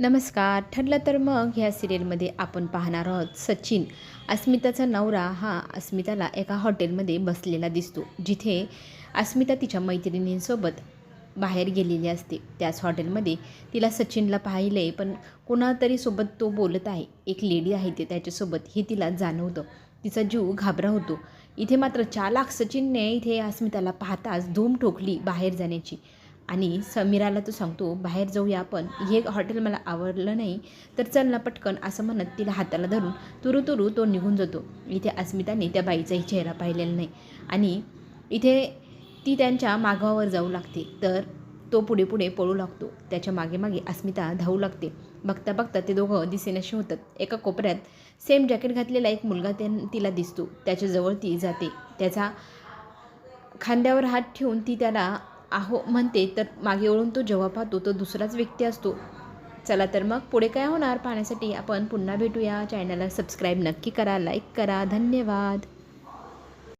नमस्कार. ठरलं तर मग ह्या सिरियलमध्ये आपण पाहणार आहोत सचिन, अस्मिताचा नवरा हा अस्मिताला एका हॉटेलमध्ये बसलेला दिसतो, जिथे अस्मिता तिच्या मैत्रिणींसोबत बाहेर गेलेली असते. त्याच हॉटेलमध्ये तिला सचिनला पाहिले, पण कोणातरी सोबत तो बोलत आहे. एक लेडी आहे ते त्याच्यासोबत हे तिला जाणवतं. तिचा जीव घाबरा होतो. इथे मात्र चालाक सचिनने इथे अस्मिताला पाहताच धूम ठोकली बाहेर जाण्याची. आणि समीराला तो सांगतो, बाहेर जाऊया आपण, हे हॉटेल मला आवडलं नाही, तर चल ना पटकन, असं म्हणत तिला हाताला धरून तुरू तो निघून जातो. इथे अस्मिताने त्या बाईचाही चेहरा पाहिलेला नाही आणि इथे ती त्यांच्या मागावर जाऊ लागते, तर तो पुढे पुढे पळू लागतो. त्याच्या मागे मागे अस्मिता धावू लागते. बघता बघता ते दोघं दिसेनाशी होतात. एका कोपऱ्यात सेम जॅकेट घातलेला एक मुलगा तिला दिसतो. त्याच्याजवळ ती जाते. त्याचा खांद्यावर हात ठेवून ती त्याला आहो म्हणते, तर मागे वळून तो जेव्हा पाहतो तो दुसराच व्यक्ती असतो. चला तर मग पुढे काय होणार पाहण्यासाठी आपण पुन्हा भेटूया. चॅनलला सबस्क्राईब नक्की करा, लाईक करा. धन्यवाद.